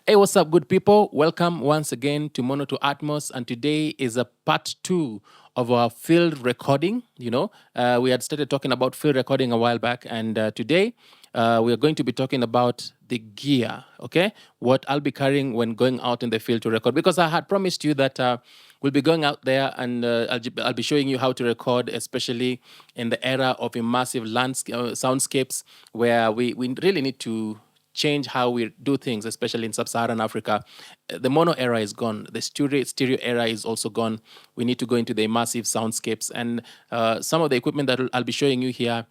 Hey, what's up, good people? Welcome once again to Mono to Atmos, and today is a part two of our field recording. We had started talking about field recording a while back, and today we are going to be talking about the gear. Okay, what I'll be carrying when going out in the field to record, because I had promised you that. We'll be going out there and I'll be showing you how to record, especially in the era of immersive soundscapes where we really need to change how we do things, especially in sub-Saharan Africa. The mono era is gone. The stereo era is also gone. We need to go into the immersive soundscapes. And some of the equipment that I'll be showing you here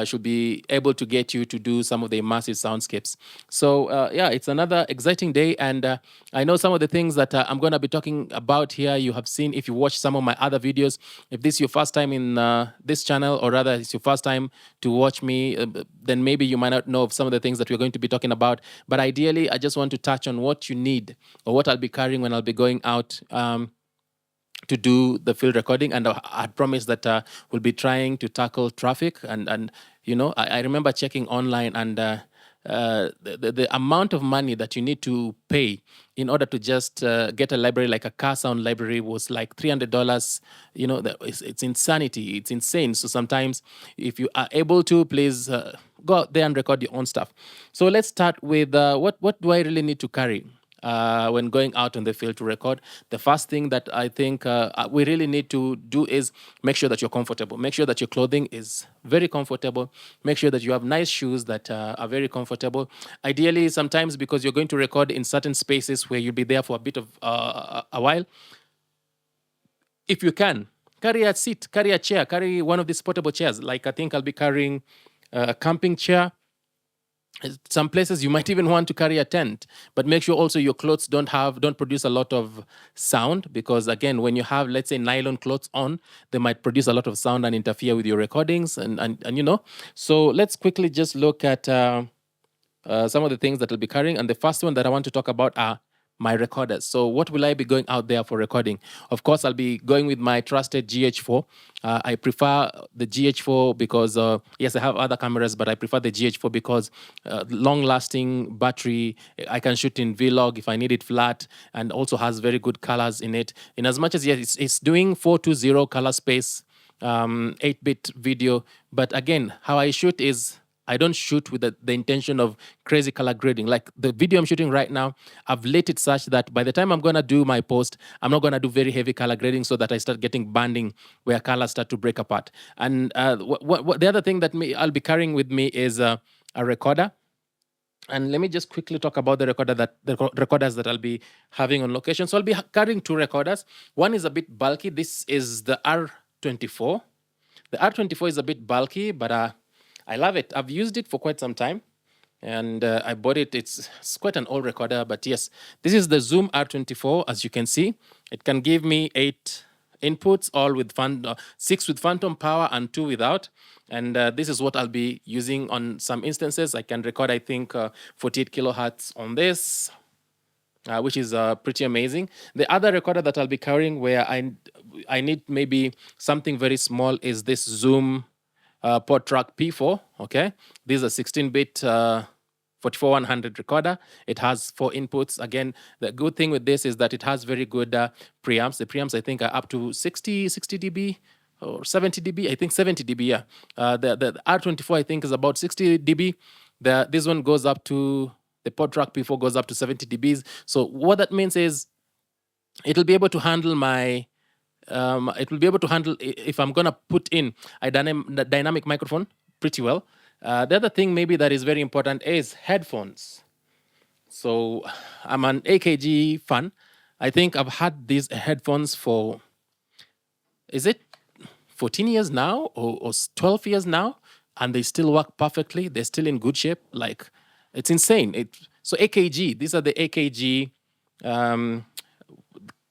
should be able to get you to do some of the immersive soundscapes. So yeah, it's another exciting day. And I know some of the things that I'm going to be talking about here, you have seen if you watch some of my other videos. If this is your first time in this channel, or rather it's your first time to watch me, then maybe you might not know of some of the things that we're going to be talking about. But ideally, I just want to touch on what you need or what I'll be carrying when I'll be going out to do the field recording. And I promised that we'll be trying to tackle traffic. And I remember checking online, and the amount of money that you need to pay in order to just get a library like a car sound library was like $300. It's insanity. It's insane. So sometimes if you are able to, please go out there and record your own stuff. So let's start with what do I really need to carry when going out on the field to record? The first thing that I think we really need to do is make sure that you're comfortable. Make sure that your clothing is very comfortable. Make sure that you have nice shoes that are very comfortable. Ideally, sometimes because you're going to record in certain spaces where you'll be there for a bit of a while, if you can, carry a seat, carry a chair, carry one of these portable chairs. Like I think I'll be carrying a camping chair. Some places you might even want to carry a tent, but make sure also your clothes don't produce a lot of sound, because again, when you have, let's say, nylon clothes on, they might produce a lot of sound and interfere with your recordings. And so let's quickly just look at some of the things that I'll be carrying. And the first one that I want to talk about are my recorders. So what will I be going out there for recording? Of course, I'll be going with my trusted GH4. I prefer the GH4 because, yes, I have other cameras, but I prefer the GH4 because long-lasting battery. I can shoot in Vlog if I need it flat, and also has very good colors in it. In as much as, yes, it's doing 420 color space, 8-bit video. But again, how I shoot is I don't shoot with the intention of crazy color grading. Like the video I'm shooting right now, I've lit it such that by the time I'm going to do my post, I'm not going to do very heavy color grading so that I start getting banding where colors start to break apart. And the other thing that I'll be carrying with me is a recorder. And let me just quickly talk about the recorders that I'll be having on location. So I'll be carrying two recorders. One is a bit bulky. This is the R24. The R24 is a bit bulky, but I love it. I've used it for quite some time, and I bought it. It's quite an old recorder, but yes, this is the Zoom R24. As you can see, it can give me 8 inputs, all with 6 with phantom power and 2 without. And this is what I'll be using on some instances. I can record, I think, 48 kilohertz on this, which is pretty amazing. The other recorder that I'll be carrying where I need maybe something very small is this Zoom PodTrack P4. Okay, this is a 16-bit 44100 recorder. It has 4 inputs. Again, the good thing with this is that it has very good preamps. The preamps, I think, are up to 60 dB or 70 dB. I think 70 dB. Yeah. The R24, I think, is about 60 dB. This one goes up to the PodTrack P4 goes up to 70 dBs. So what that means is it'll be able to handle if I'm gonna put in a dynamic microphone pretty well. The other thing maybe that is very important is headphones. So I'm an AKG fan. I think I've had these headphones for, is it 14 years now or 12 years now? And they still work perfectly. They're still in good shape. Like, it's insane. So AKG, these are the AKG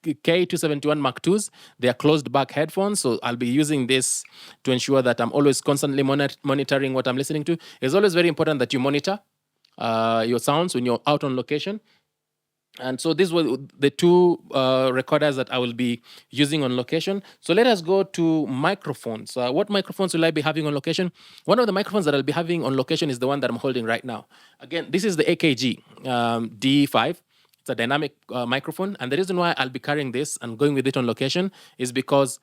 K271 Mark IIs. They are closed back headphones. So I'll be using this to ensure that I'm always constantly monitoring what I'm listening to. It's always very important that you monitor your sounds when you're out on location. And so these were the two recorders that I will be using on location. So let us go to microphones. What microphones will I be having on location? One of the microphones that I'll be having on location is the one that I'm holding right now. Again, this is the AKG D5. It's a dynamic microphone. And the reason why I'll be carrying this and going with it on location is because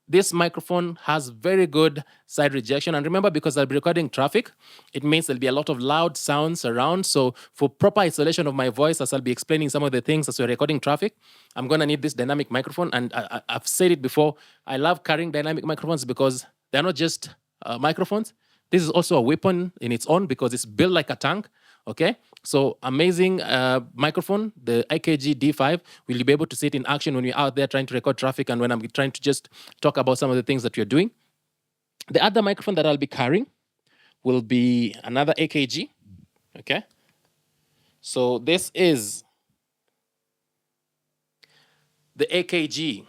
this microphone has very good side rejection. And remember, because I'll be recording traffic, it means there'll be a lot of loud sounds around. So for proper isolation of my voice, as I'll be explaining some of the things as we're recording traffic, I'm going to need this dynamic microphone. And I've said it before, I love carrying dynamic microphones because they're not just microphones. This is also a weapon in its own because it's built like a tank. Okay, so amazing microphone, the AKG D5. Will be able to see it in action when you're out there trying to record traffic and when I'm trying to just talk about some of the things that you're doing. The other microphone that I'll be carrying will be another AKG. Okay, so this is the AKG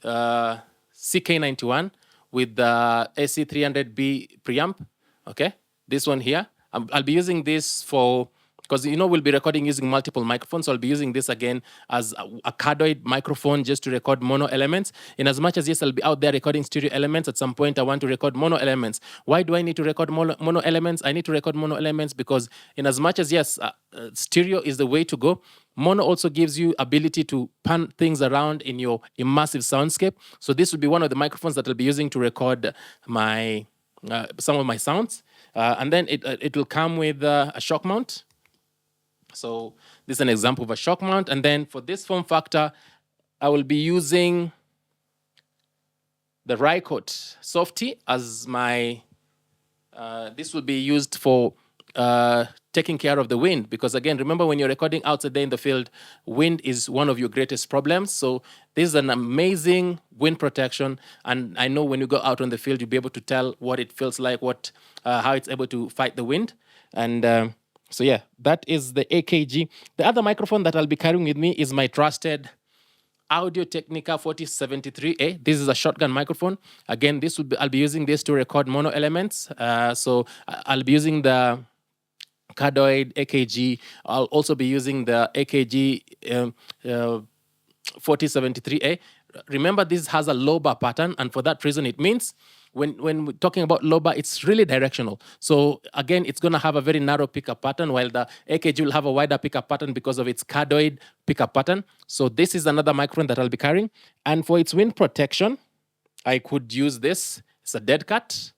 CK91 with the AC300B preamp. Okay, this one here. I'll be using this for, because we'll be recording using multiple microphones. So I'll be using this again as a cardioid microphone just to record mono elements. In as much as, yes, I'll be out there recording stereo elements, at some point I want to record mono elements. Why do I need to record mono elements? I need to record mono elements because in as much as, yes, stereo is the way to go, mono also gives you ability to pan things around in your immersive soundscape. So this will be one of the microphones that I'll be using to record my some of my sounds. And then it will come with a shock mount. So this is an example of a shock mount. And then for this form factor, I will be using the Rycote Softy as my, this will be used for taking care of the wind. Because again, remember when you're recording outside there in the field, wind is one of your greatest problems. So this is an amazing wind protection. And I know when you go out on the field, you'll be able to tell what it feels like, how it's able to fight the wind. And so yeah, that is the AKG. The other microphone that I'll be carrying with me is my trusted Audio Technica 4073A. This is a shotgun microphone. Again, I'll be using this to record mono elements. So I'll be using the cardioid AKG. I'll also be using the AKG 4073A. Remember, this has a low bar pattern, and for that reason, it means when we're talking about low bar, it's really directional. So again, it's going to have a very narrow pickup pattern, while the AKG will have a wider pickup pattern because of its cardioid pickup pattern. So this is another microphone that I'll be carrying. And for its wind protection, I could use this. It's a dead cat.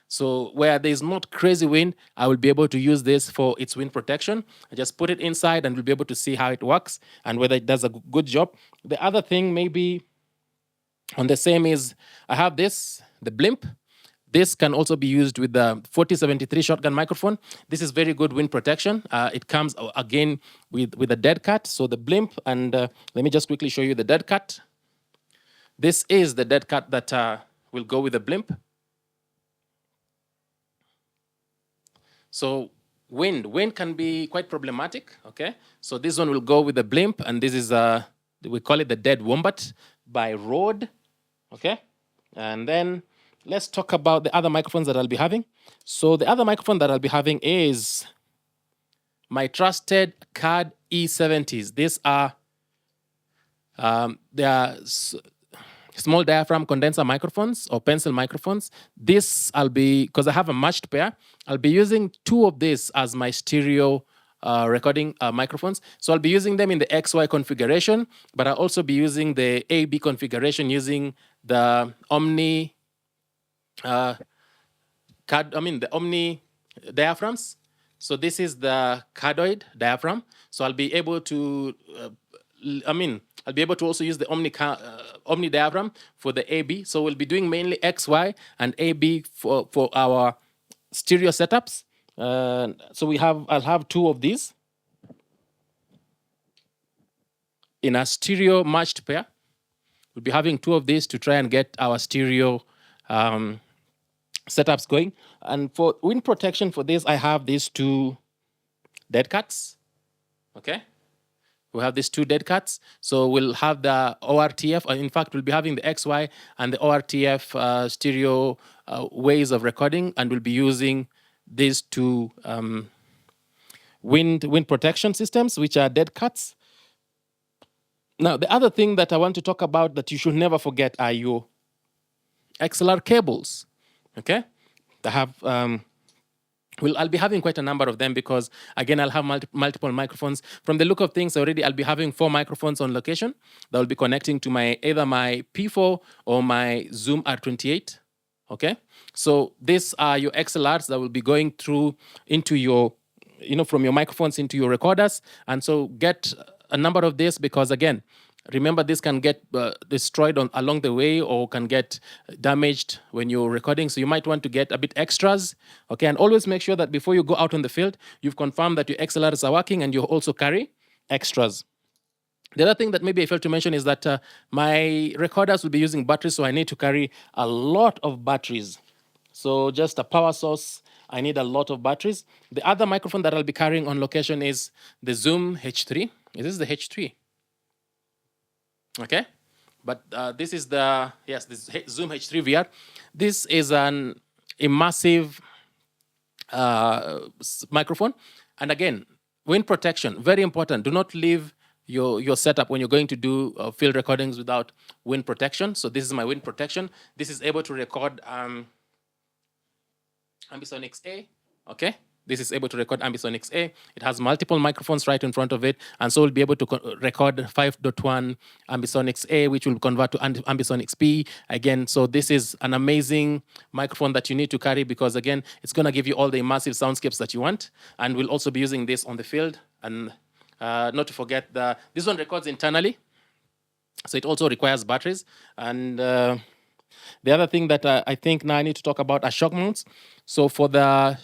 So where there's not crazy wind, I will be able to use this for its wind protection. I just put it inside and we'll be able to see how it works and whether it does a good job. The other thing maybe on the same is I have this, the blimp. This can also be used with the 4073 shotgun microphone. This is very good wind protection. It comes again with a dead cat. So the blimp, and let me just quickly show you the dead cat. This is the dead cat that will go with the blimp. So wind can be quite problematic, okay? So this one will go with the blimp, and this is, we call it the dead wombat by Rode, okay? And then let's talk about the other microphones that I'll be having. So the other microphone that I'll be having is my trusted CAD E70s. These are, they are small diaphragm condenser microphones or pencil microphones. This I'll be, because I have a matched pair, I'll be using 2 of these as my stereo recording microphones. So I'll be using them in the XY configuration, but I'll also be using the AB configuration using the Omni, the Omni diaphragms. So this is the cardioid diaphragm. So I'll be able to, I'll be able to also use the Omni diaphragm for the AB. So we'll be doing mainly XY and AB for our stereo setups. So I'll have 2 of these in a stereo matched pair. We'll be having 2 of these to try and get our stereo setups going. And for wind protection for this, I have these 2 dead cats. Okay. We have these 2 dead cats. So we'll have the ORTF. In fact, we'll be having the XY and the ORTF stereo ways of recording, and we'll be using these 2 wind protection systems, which are dead cats. Now, the other thing that I want to talk about that you should never forget are your XLR cables. Okay, I have I'll be having quite a number of them because, again, I'll have multiple microphones. From the look of things already, I'll be having 4 microphones on location that will be connecting to either my P4 or my Zoom R28. Okay, so these are your XLRs that will be going through into your, from your microphones into your recorders. And so get a number of this because, again, remember, this can get destroyed along the way or can get damaged when you're recording. So you might want to get a bit extras, okay? And always make sure that before you go out on the field, you've confirmed that your XLRs are working and you also carry extras. The other thing that maybe I failed to mention is that my recorders will be using batteries, so I need to carry a lot of batteries. So just a power source, I need a lot of batteries. The other microphone that I'll be carrying on location is the Zoom H3. This is the H3. Okay, but this is this Zoom H3 VR. This is an immersive microphone, and again, wind protection, very important. Do not leave your setup when you're going to do field recordings without wind protection. So this is my wind protection. This is able to record Ambisonics A. Okay, this is able to record Ambisonics A. It has multiple microphones right in front of it, and so we'll be able to record 5.1 Ambisonics A, which will convert to Ambisonics B. Again, so this is an amazing microphone that you need to carry because, again, it's going to give you all the immersive soundscapes that you want. And we'll also be using this on the field. And not to forget, this one records internally, so it also requires batteries. And the other thing that I think now I need to talk about are shock mounts. So for the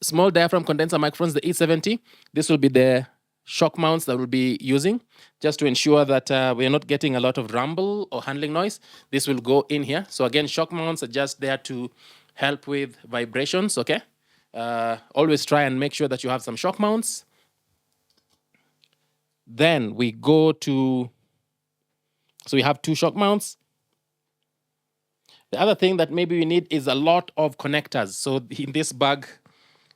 small diaphragm condenser microphones, the E70, this will be the shock mounts that we'll be using just to ensure that we are not getting a lot of rumble or handling noise. This will go in here. So again, shock mounts are just there to help with vibrations, okay? Always try and make sure that you have some shock mounts. Then we go to, so we have 2 shock mounts. The other thing that maybe we need is a lot of connectors. So in this bag,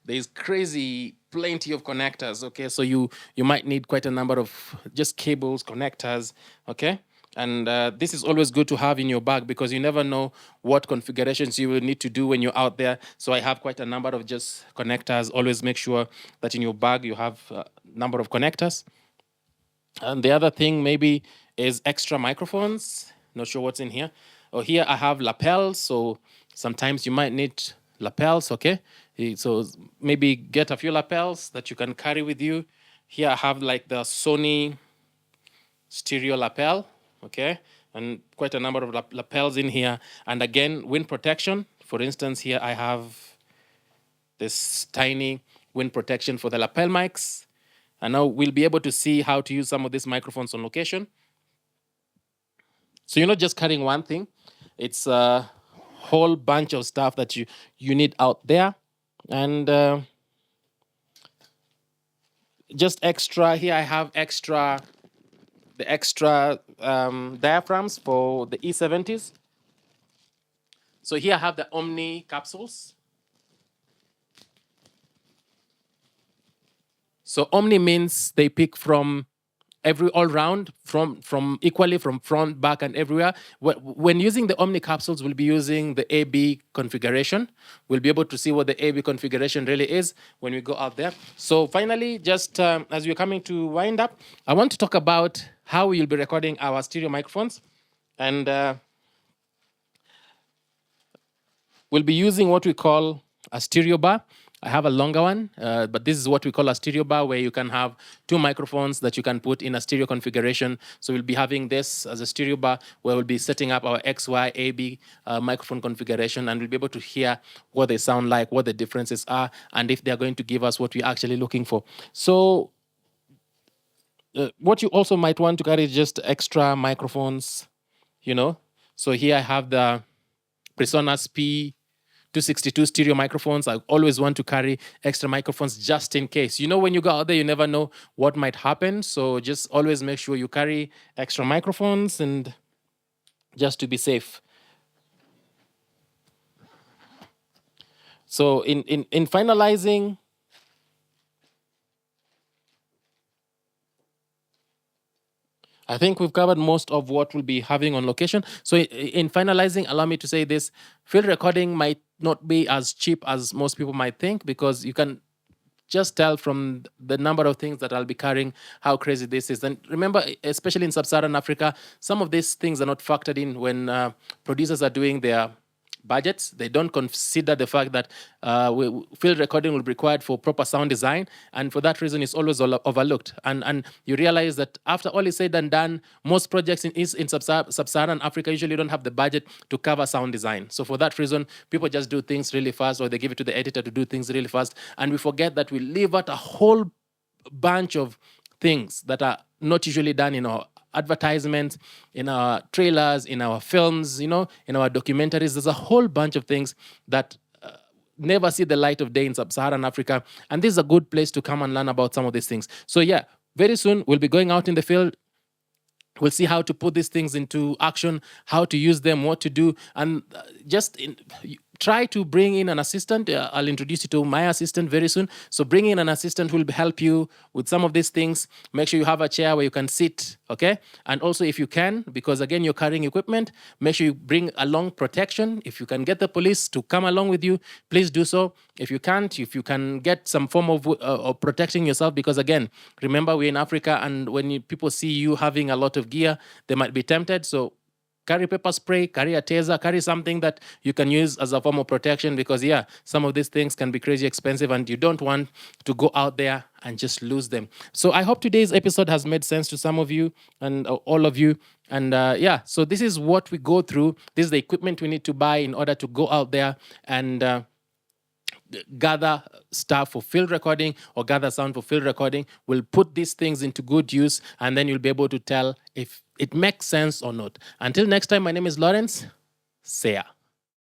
there is plenty of connectors, okay? So you might need quite a number of just cables, connectors, okay? And this is always good to have in your bag because you never know what configurations you will need to do when you're out there. So I have quite a number of just connectors. Always make sure that in your bag you have a number of connectors. And the other thing maybe is extra microphones. Not sure what's in here. Oh, here I have lapels, so sometimes you might need lapels, okay? So maybe get a few lapels that you can carry with you. Here I have like the Sony stereo lapel, okay? And quite a number of lapels in here. And again, wind protection. For instance, here I have this tiny wind protection for the lapel mics. And now we'll be able to see how to use some of these microphones on location. So you're not just carrying one thing. It's a whole bunch of stuff that you need out there. And just extra, here I have the extra diaphragms for the E70s. So here I have the Omni capsules. So Omni means they pick from all round, from equally from front, back, and everywhere. When using the Omni capsules, we'll be using the AB configuration. We'll be able to see what the AB configuration really is when we go out there. So finally, just as we're coming to wind up, I want to talk about how we'll be recording our stereo microphones. And we'll be using what we call a stereo bar. I have a longer one, but this is what we call a stereo bar, where you can have 2 microphones that you can put in a stereo configuration. So we'll be having this as a stereo bar, where we'll be setting up our XY, AB microphone configuration, and we'll be able to hear what they sound like, what the differences are, and if they're going to give us what we're actually looking for. So what you also might want to carry is just extra microphones, So here I have the Presonus P262 stereo microphones. I always want to carry extra microphones just in case. When you go out there, you never know what might happen. So just always make sure you carry extra microphones and just to be safe. So in finalizing, I think we've covered most of what we'll be having on location. So in finalizing, allow me to say this: field recording might not be as cheap as most people might think, because you can just tell from the number of things that I'll be carrying how crazy this is. And remember, especially in sub-Saharan Africa, some of these things are not factored in when producers are doing their budgets. They don't consider the fact that field recording will be required for proper sound design, and for that reason, it's always overlooked. And you realize that after all is said and done, most projects in sub-Saharan Africa usually don't have the budget to cover sound design. So for that reason, people just do things really fast, or they give it to the editor to do things really fast, and we forget that we leave out a whole bunch of things that are not usually done in our advertisements, in our trailers, in our films, in our documentaries. There's a whole bunch of things that never see the light of day in sub-Saharan Africa, and this is a good place to come and learn about some of these things. So yeah, very soon we'll be going out in the field. We'll see how to put these things into action, how to use them, what to do, and try to bring in an assistant. I'll introduce you to my assistant very soon. So bring in an assistant who will help you with some of these things. Make sure you have a chair where you can sit, okay? And also, if you can, because again, you're carrying equipment, make sure you bring along protection. If you can get the police to come along with you, please do so. If you can't, if you can get some form of protecting yourself, because again, remember, we're in Africa, and when people see you having a lot of gear, they might be tempted. So carry pepper spray, carry a taser, carry something that you can use as a form of protection, because yeah, some of these things can be crazy expensive, and you don't want to go out there and just lose them. So I hope today's episode has made sense to some of you and all of you. And yeah, so this is what we go through. This is the equipment we need to buy in order to go out there and gather stuff for field recording, or gather sound for field recording. We'll put these things into good use, and then you'll be able to tell if it makes sense or not. Until next time, my name is Lawrence. See ya.